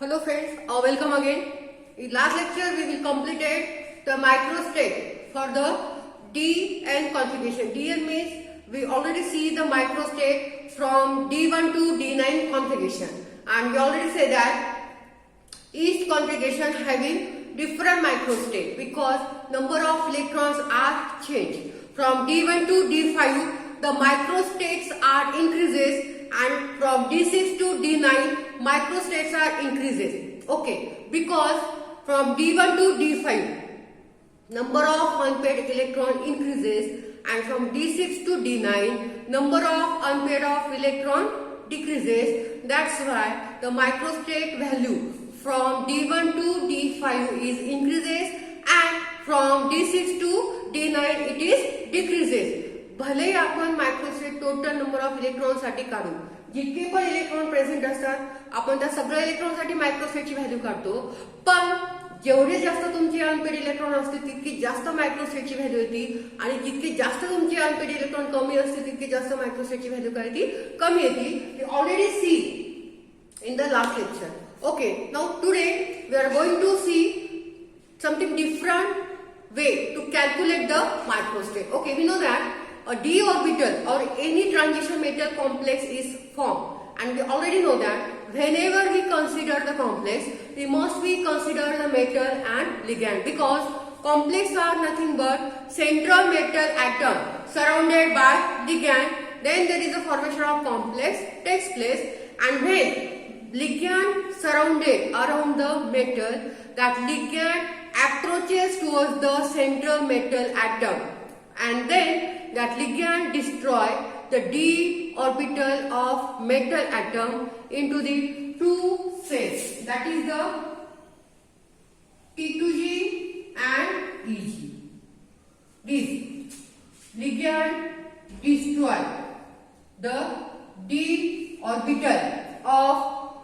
Hello friends, welcome again. In last lecture we will completed the microstate for the DN configuration. DN means we already see the microstate from D1 to D9 configuration, and we already say that each configuration having different microstate because number of electrons are changed. From D1 to D5 the microstates are increases, and from D6 to D9 microstates are increases. Okay, because from D1 to D5 number of unpaired electron increases, and from D6 to D9 number of unpaired of electron decreases. That's why the microstate value from D1 to D5 is increases, and from D6 to D9 it is decreases. भले आपण मायक्रोस्टेट total number of electron साठी काढू, जितके पण electron present असतात आपण त्या सगळ्या इलेक्ट्रॉन साठी मायक्रोस्टेटची व्हॅल्यू काढतो, पण जेवढे जास्त तुमचे अनपेड इलेक्ट्रॉन असतील तितकी जास्त मायक्रोस्टेटची व्हॅल्यू येते, आणि जितके जास्त तुमचे अनपेड इलेक्ट्रॉन कमी असतील तितकी जास्त मायक्रोस्टेटची व्हॅल्यू काय येते, कमी येते. We already see in the last lecture. Okay, now today we are going to see something different way to calculate the microstate. Okay, we know that a d orbital or any transition metal complex is formed, and we already know that whenever we consider the complex we must consider the metal and ligand, because complex are nothing but central metal atom surrounded by ligand. Then there is a formation of complex takes place, and when ligand surrounded around the metal, that ligand approaches towards the central metal atom, and then that ligand destroy the d orbital of metal atom into the two cells, that is the T2G and Eg. This ligand destroy the d orbital of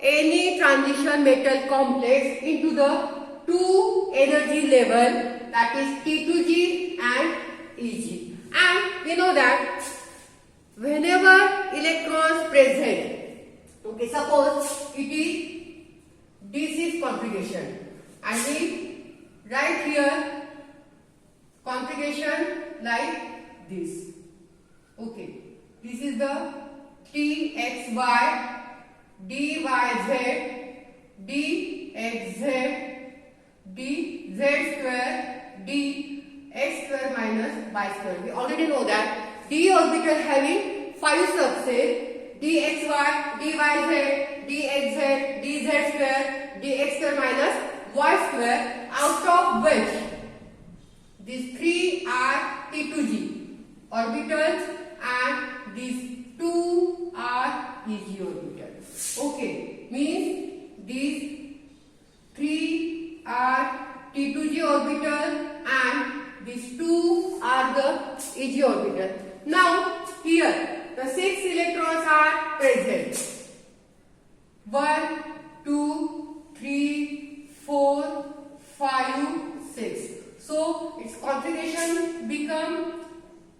any transition metal complex into the two energy level, that is T2G and Eg. And we know that whenever electrons present, okay, suppose it is D6 configuration, and we write here configuration like this. Okay, this is the TXY, DYZ, DXZ, DZ square, dx square minus y square. We already know that d orbital having 5 subsets, dxy, dyz, dxz, dz square, dx square minus y square, out of which these 3 are T2G orbitals and these 2 are Eg orbitals. Okay, means these 3 are T2G orbital and these 2 are the Eg orbital. Now here the 6 electrons are present. 1, 2, 3, 4, 5, 6. So its configuration become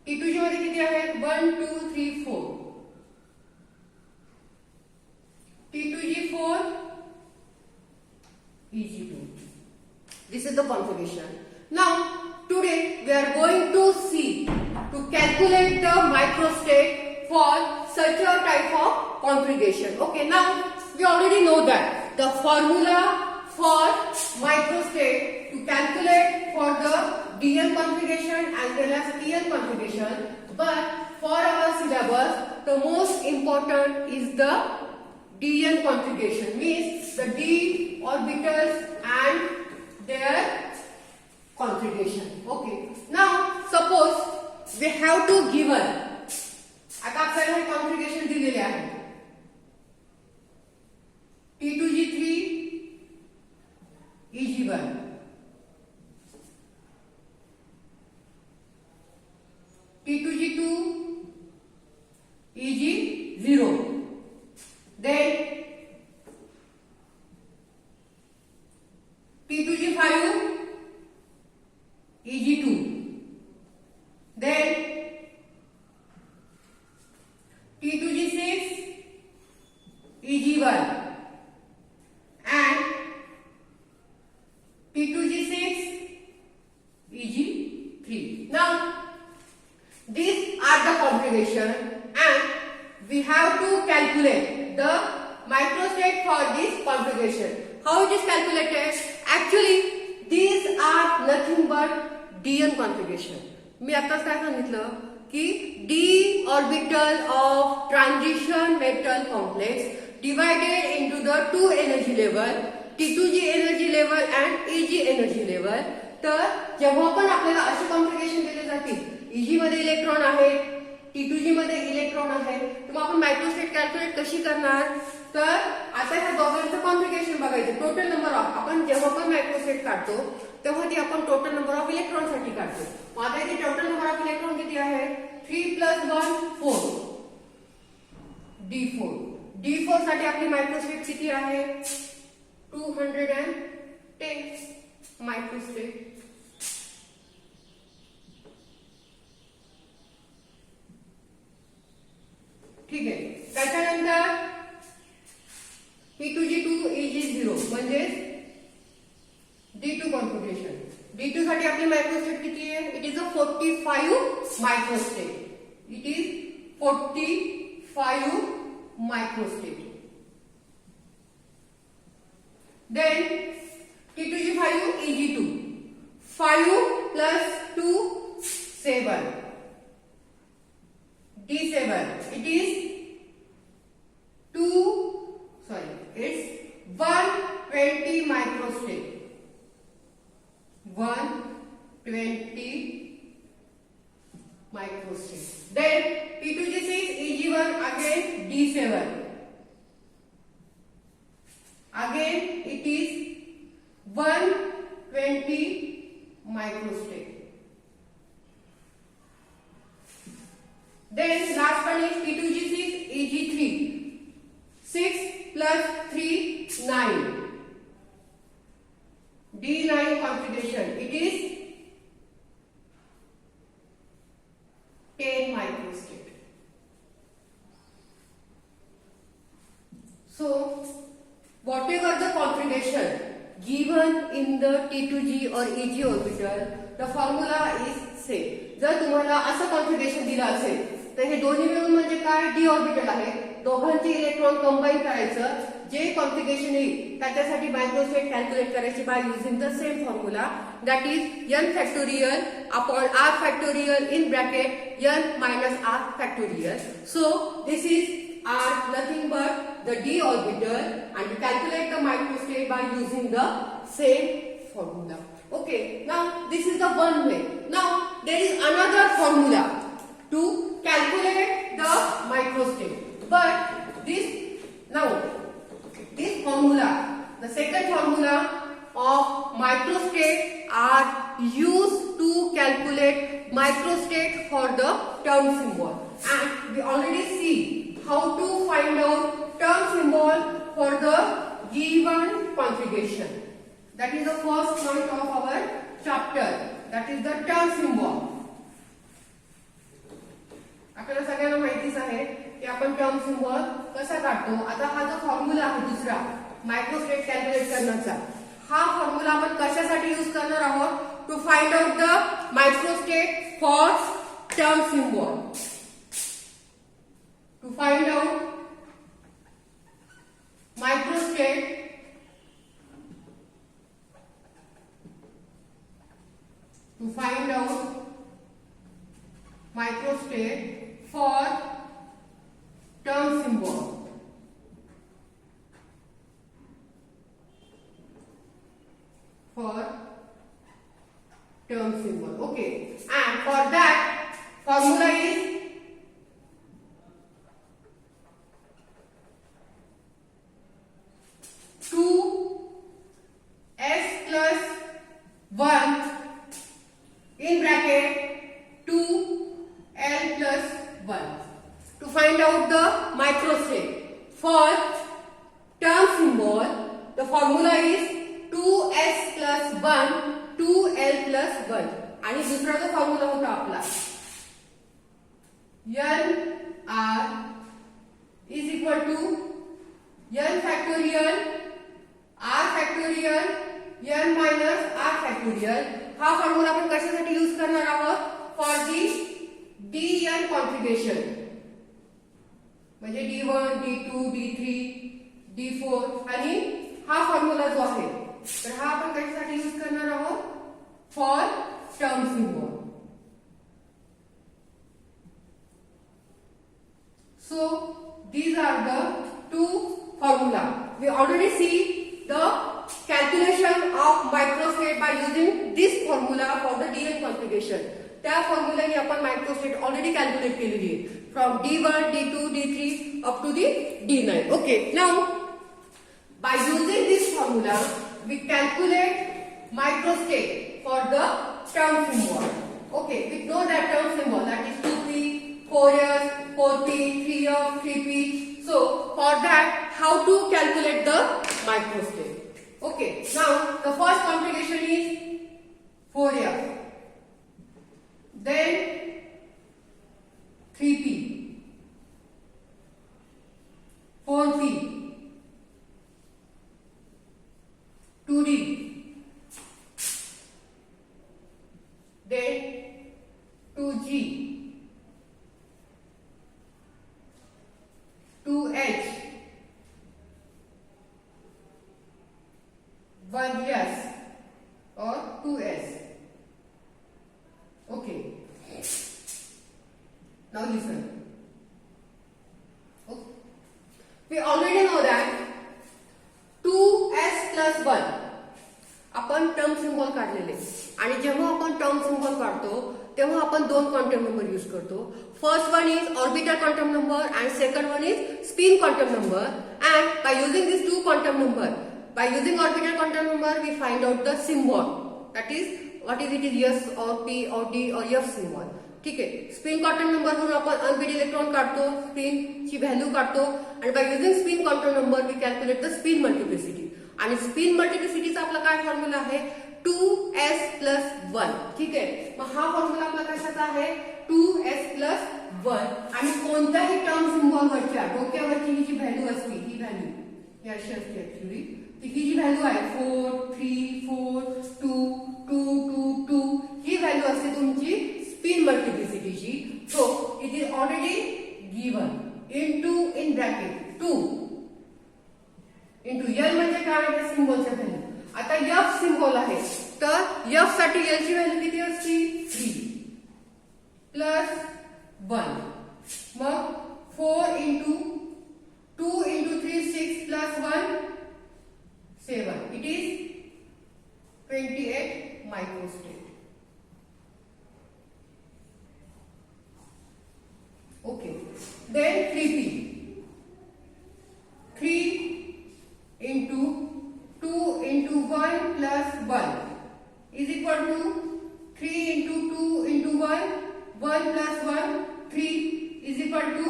T2G मध्ये किती आहेत 1, 2, 3, 4. T2G 4, Eg2. This is the configuration. Now today we are going to see to calculate the microstate for such a type of configuration. Okay, now we already know that the formula for microstate to calculate for the DN configuration as well as TN configuration, but for our syllabus the most important is the DN configuration, means the d orbitals and their configuration. Okay, now suppose we have to given, आता आपल्याला हे configuration दिलेले आहे T2G3 Eg1, T2G2 Eg0, then T2G5 Eg2, then T2G6 Eg1, and configuration and we have to calculate the microstate for this configuration. How it is calculated? Actually, these are nothing but DN configuration. मी आताच काय सांगितलं की d orbital of transition metal complex divided into the two energy level, T2g energy level and Eg energy level. तर जेव्हा पण आपल्याला अशी configuration दिली जाते, Eg मध्ये इलेक्ट्रॉन आहे, T2g मध्ये इलेक्ट्रॉन आहे, तर मग आपण मायक्रोस्टेट कॅल्क्युलेट कशी करणार? तर आता ह्या दोघांचं कॉन्फिगरेशन बघायचं. टोटल नंबर ऑफ, आपण जेव्हा पण मायक्रोस्टेट काढतो तेव्हा ती आपण टोटल नंबर ऑफ इलेक्ट्रॉन साठी काढतो. मग आता इथे टोटल नंबर ऑफ इलेक्ट्रॉन किती आहे? 3 + 1 4, D4. D4 साठी आपली मायक्रोस्टेट किती आहे? 210 मायक्रोस्टेट. ठीक आहे. त्याच्यानंतर P2G2 Eg0 म्हणजे D2 कॉन्फिगरेशन. D2 साठी आपली मायक्रोस्टेट किती आहे? It is a 45 microstate. It is 45 microstate. Then T2G5 Eg2 5 + 2 7 D7. It is 120 microstate. 120 microstate. Then T2G6 Eg1 again D7. Again it is 120 microstate. Then last one is T2G6 Eg3. 6 + 3 9. D9 configuration. It is 10 microstate. So whatever the configuration given in the T2G or Eg orbital, the formula is same. जर तुम्हाला असं configuration दिलं असेल तर हे दोन्ही मिळून म्हणजे काय? डी ऑर्बिटल आहे. दोघांचे इलेक्ट्रॉन कंबाईन करायचं, जे कॉन्फिगरेशन येईल त्याच्यासाठी मायक्रोस्टेट कॅल्क्युलेट करायची by using the same formula, that is n factorial upon r factorial in bracket n - r factorial. So this is r nothing but the d orbital and to calculate the microstate by using the same formula. Okay, now this is the one way. Now there is another formula to calculate the microstate, but this formula, the second formula of microstate are used to calculate microstate for the term symbol, and we already see how to find out term symbol for the given configuration. That is the first point of our chapter. That is the term symbol. आपल्याला सगळ्यांना माहितीच आहे की आपण term symbol कसा काढतो. आता हा जो फॉर्म्युला आहे दुसरा मायक्रोस्टेट कॅल्क्युलेट करण्याचा, हा फॉर्म्युला आपण कशासाठी यूज करणार आहोत? To find out the microstate for term symbol. To find out microstate for term symbol. Okay, and for that formula is in bracket 2l + 1. To find out the microstate for term symbol, the formula is 2s + 1 2l + 1. आणि दुसरा जो formula होता आपला nr = n factorial r factorial n - r factorial. हा formula आपण कशासाठी use करणार आहोत? फॉर दी dn कॉन्फिगरेशन म्हणजे D1, D2, D3, D4 आणि हा फॉर्म्युला जो आहे तर हा आपण कशासाठी यूज करणार आहोत for term symbol. So these are the two formula. We already see the calculation of microstate by using this formula for the DN configuration. त्या फॉर्म्युलाने आपण मायक्रोस्टेट ऑलरेडी कॅल्क्युलेट केलेली आहे from D1, D2, D3 up to the D9. Okay, now by using this formula we calculate microstate for the term symbol. Okay, we know that term symbol, that is 2p, 4s, 4p, 3f, 3p. So for that, how to calculate the microstate? Okay, now the first configuration is 4f, then 3p, 4p, 2d, then 2g, 2h, 1s or 2s. Okay. Now listen. Okay. We already know that 2s plus 1 आपण term symbol काढलेले आणि जेव्हा आपण term symbol काढतो तेव्हा आपण दोन quantum number use करतो. First one is orbital quantum number and second one is spin quantum number. And by using these two quantum number, by using orbital quantum number, we find out the symbol. That is, what is it is S or P or D or F symbol. ठीक आहे. Spin quantum number वरून आपण unpaired electron काढतो, spin ची value काढतो आणि by using spin quantum number we calculate the spin multiplicity. आणि spin मल्टिप्लिसिटीचा आपला काय फॉर्म्युला आहे 2s plus 1. ठीक आहे. मग हा फॉर्म्युला आपला कशाचा आहे 2s plus 1 आणि कोणत्याही टर्म सिम्बॉल वरच्या डोक्यावरची ही जी व्हॅल्यू असते ही व्हॅल्यू ही अशी असते ऍक्च्युअली ही जी व्हॅल्यू आहे 4, 3, 4, 2, 2, 2, 2 ही व्हॅल्यू असते तुमची स्पिन मल्टिप्लिसिटीची. So it is already given in bracket 2 into L म्हणजे काय आहे सिम्बॉलच्या व्हॅल्यू. आता F सिम्बॉल आहे तर F साठी L ची व्हॅल्यू किती असते 3 plus 1 mug 4 into 2 into 3 6 plus 1 7. It is 28 microstate. Okay. Then 3p. 3 into 2 into 1 plus 1 is equal to 3 into 2 into 1 1 plus 1 3 is equal to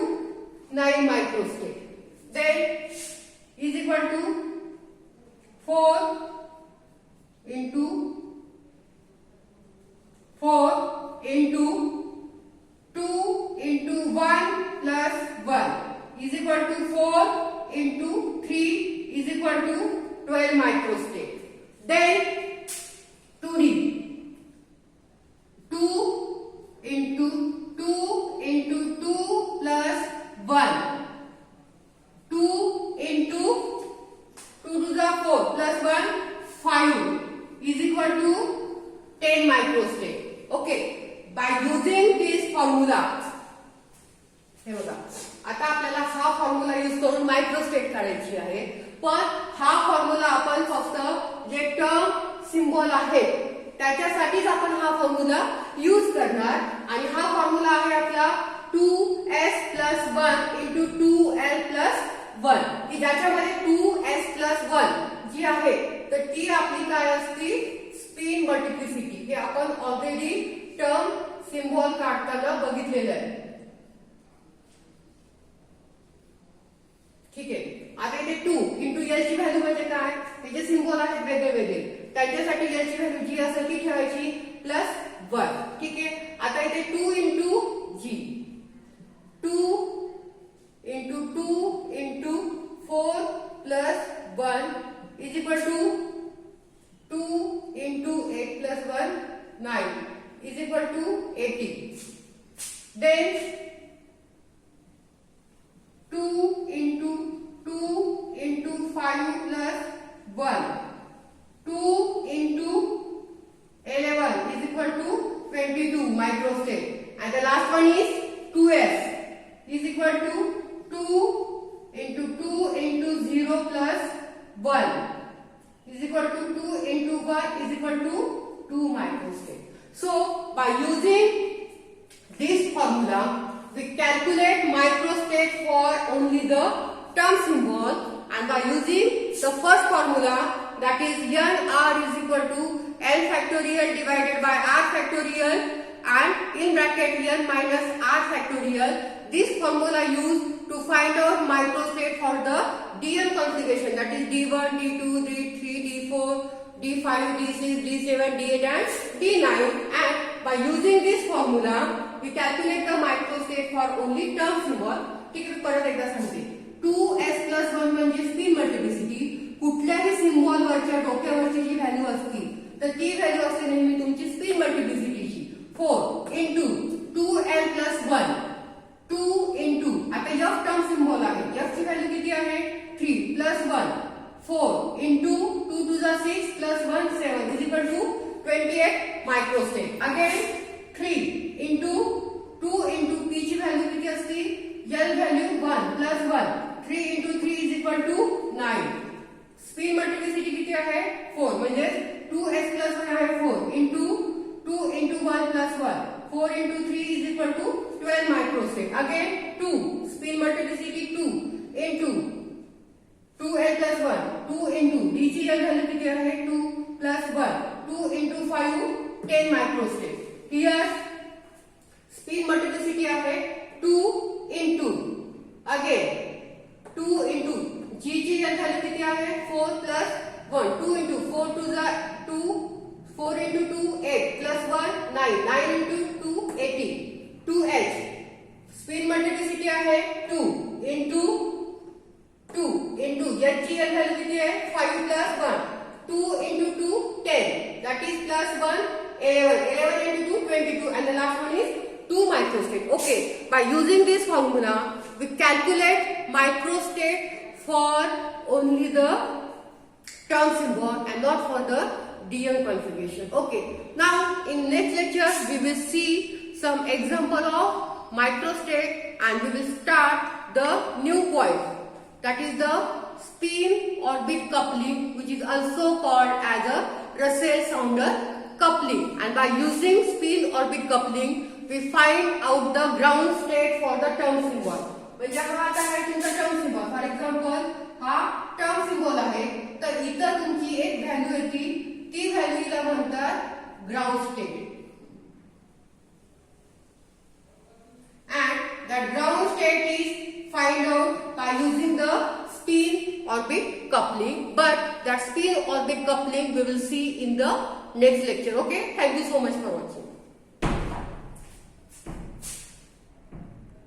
9 microstate. Then is equal to 4 into 2 into 1 plus 1 is equal to 4 into 3 is equal to 12 microstate. Then 2d 2 into 2 plus 1 2 into 2 to the 4 plus 1 5 is equal to 10 microstate. Okay, by using this formula हे बघा आता आपल्याला हा formula use करून मायक्रोस्टेट काढायची आहे. पण हा formula आपण फक्त जे टर्म सिम्बॉल आहे त्याच्यासाठीच आपण हा फॉर्म्युला यूज करणार आणि हा फॉर्म्युला आहे आपला 2s plus 1 into 2l plus 1 की ज्याच्यामध्ये 2s plus 1 जी आहे तर ती आपली काय असते स्पिन मल्टिप्लिसिटी. हे आपण ऑलरेडी टर्म सिम्बॉल काढताना बघितलेलं आहे. ठीक आहे. आता इथे 2 इंटू एल ची व्हॅल्यू म्हणजे काय हे जे सिम्बॉल आहेत वेगळे वेगळे त्यांच्यासाठी एल ची व्हॅल्यू जी असेल ती ठेवायची प्लस 1. ठीक आहे. आता इथे 2 into G 2 into 4 plus 1 is equal to 2 into 8 plus 1 9 is equal to 80. then 2 into 5 plus 1. 2 into 11 is equal to 22 microstate. And the last one is 2s is equal to 2 into 0 plus 1 is equal to 2 into 1 is equal to 2 microstate. So by using this formula, we calculate microstate for only the term symbol, and by using the first formula, that is NR is equal to L factorial divided by R factorial and in bracket N minus R factorial, this formula used to find out microstate for the DN configuration, that is D1, D2, D3, D4, D5, D6, D7, D8 and D9, and by using this formula we calculate the microstate for only term symbol. ठीक आहे, परत एकदा सांगते. 2s plus 1 म्हणजे spin multiplicity. कुठल्याही symbol वरच्या डोक्यावरची जी value असती तर ती व्हॅल्यू असते नेहमी तुमची स्पिन मल्टिप्लिसिटीची. 4 into 2l plus 1, 2 into आता f टर्म सिम्बॉल आहे, f ची व्हॅल्यू किती आहे 3 plus 1, 4 into 2 to the 6 plus 1 7 is equal to 28 microstate. Again 3 into 2 into p ची व्हॅल्यू किती असती, l value 1 plus 1, 3 into 3 is equal to 9. Spin multiplicity किती आहे 4, म्हणजे 2s plus 1 आहे 4 into 2 into 1 plus 1, 4 into 3 is equal to 12 microstate. Again 2 spin multiplicity 2 into 2l plus 1, 2 into d ची l value किती आहे 2 plus 1, 2 into 5 10 microstate. Here spin multiplicity आहे 2 into again 2 into g ची l value किती आहे 4 plus 1, 2 into 4 to the 2, 4 into 2 8 plus 1 9, 9 into 2 18, 2h spin multiplicity आहे 2 into h ची l value किती आहे 5 plus 1, 2 into 2 10, that is plus 1 11 into 2 22, and the last one is 2 microstate. Okay, by using this formula we calculate microstate for only the term symbol and not for the DN configuration. Okay, now in next lecture we will see some example of microstate and we will start the new point, that is the spin orbit coupling, which is also called as a Russell Sounder coupling. And by using spin orbit coupling we find out the ground state for the term symbol. म्हणजे हा आता आहे तुमचा term symbol. For example हा term symbol आहे, तर इथं तुमची एक व्हॅल्यू येते, ती व्हॅल्यूला म्हणतात ground state. And that ground state is find out by using the spin orbit coupling, but that spin orbit coupling we will see in the next lecture. Okay, thank you so much for watching.